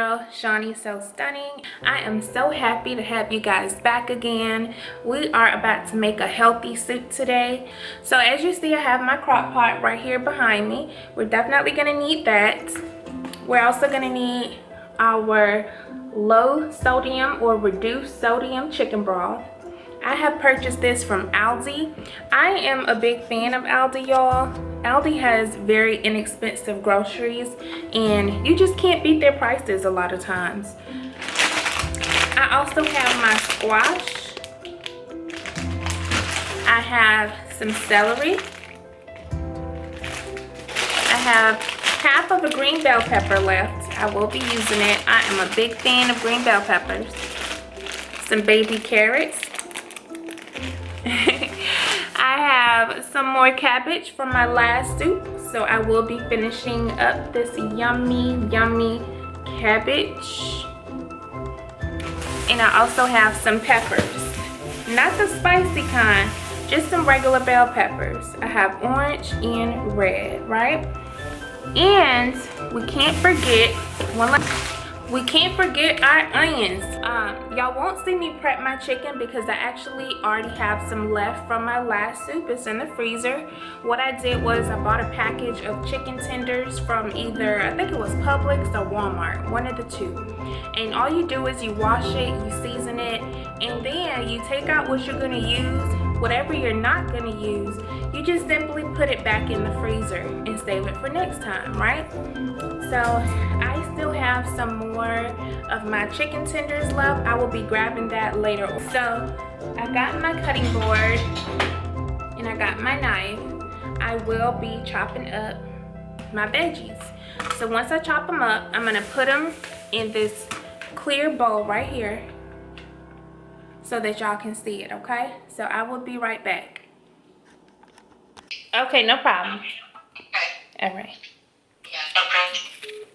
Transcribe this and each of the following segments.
girl, Shawnee So Stunning. I am so happy to have you guys back again. We are about to make a healthy soup today. So as you see, I have my crock pot right here behind me. We're definitely gonna need that. We're also gonna need our low sodium or reduced sodium chicken broth. I have purchased this from Aldi. I am a big fan of Aldi, y'all. Aldi has very inexpensive groceries and you just can't beat their prices a lot of times. I also have my squash. I have some celery. I have half of a green bell pepper left. I will be using it. I am a big fan of green bell peppers. Some baby carrots. I have some more cabbage from my last soup, so I will be finishing up this yummy cabbage. And I also have some peppers, not the spicy kind, just some regular bell peppers. I have orange and red, right? And we can't forget our onions. Y'all won't see me prep my chicken because I actually already have some left from my last soup. It's in the freezer. What I did was I bought a package of chicken tenders from either, I think it was Publix or Walmart, one of the two. And all you do is you wash it, you season it, and then you take out what you're gonna use. Whatever you're not gonna use, you just simply put it back in the freezer and save it for next time, right? So I still have some more of my chicken tenders left. I will be grabbing that later. So I got my cutting board and I got my knife. I will be chopping up my veggies. So once I chop them up, I'm gonna put them in this clear bowl right here so that y'all can see it, okay? So I will be right back. Okay, no problem. All right. Okay.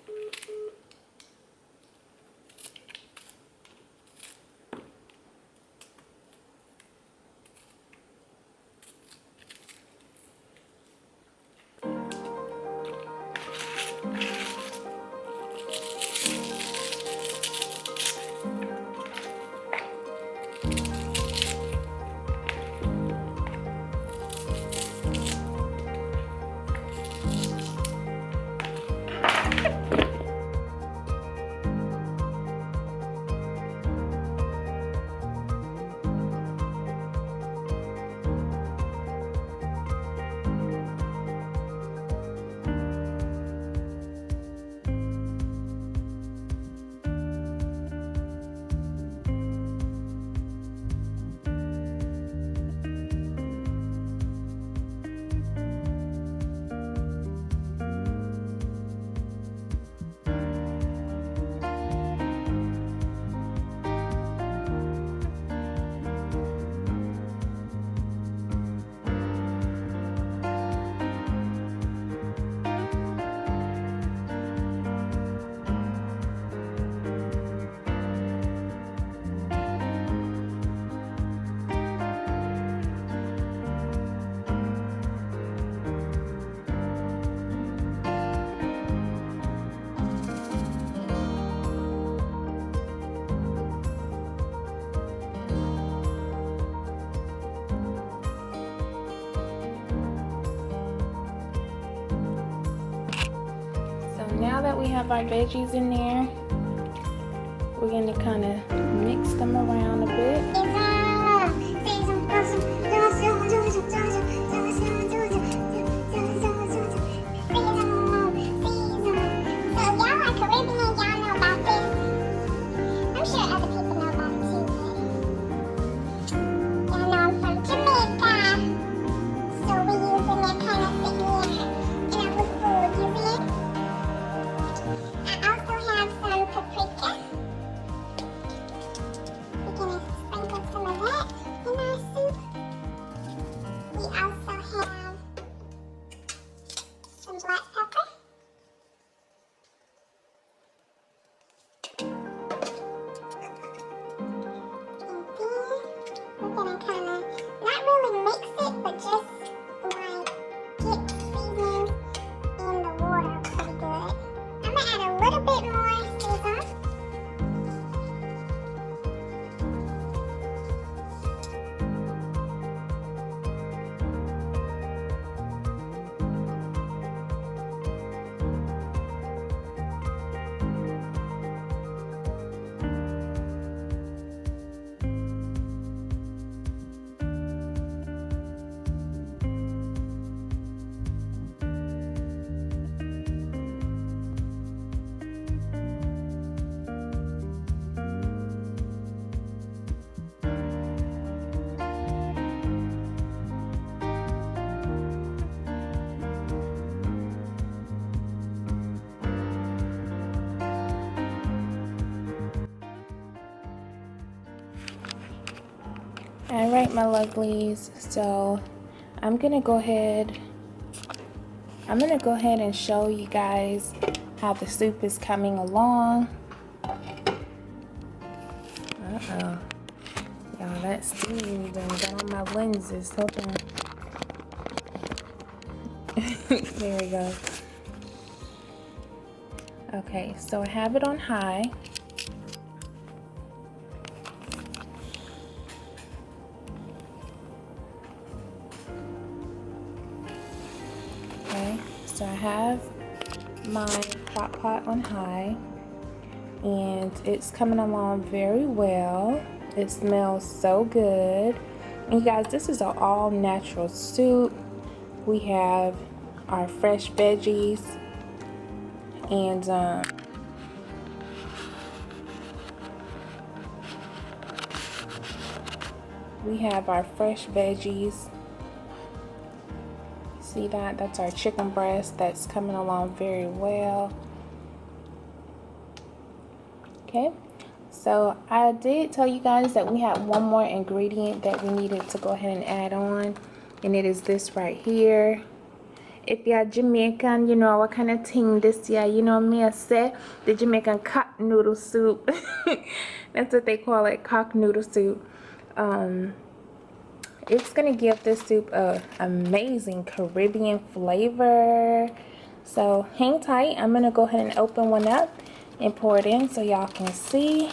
Now that we have our veggies in there, we're going to kind of mix them around a bit. little bit more season. All right, my lovelies, so I'm gonna go ahead and show you guys how the soup is coming along. Uh-oh. Y'all, that steam done got on my lenses. Hold on. There we go. Okay, so I have it on high. Okay, so I have my crock pot on high, and it's coming along very well. It smells so good. And you guys, this is an all natural soup. We have our fresh veggies, and we have our fresh veggies. See that? That's our chicken breast that's coming along very well. Okay, so I did tell you guys that we had one more ingredient that we needed to go ahead and add on, and it is this right here. If you're Jamaican, you know what kind of thing this year, you know me, I say the Jamaican cock noodle soup. That's what they call it, cock noodle soup. It's gonna give this soup a amazing Caribbean flavor. So hang tight. I'm gonna go ahead and open one up and pour it in so y'all can see.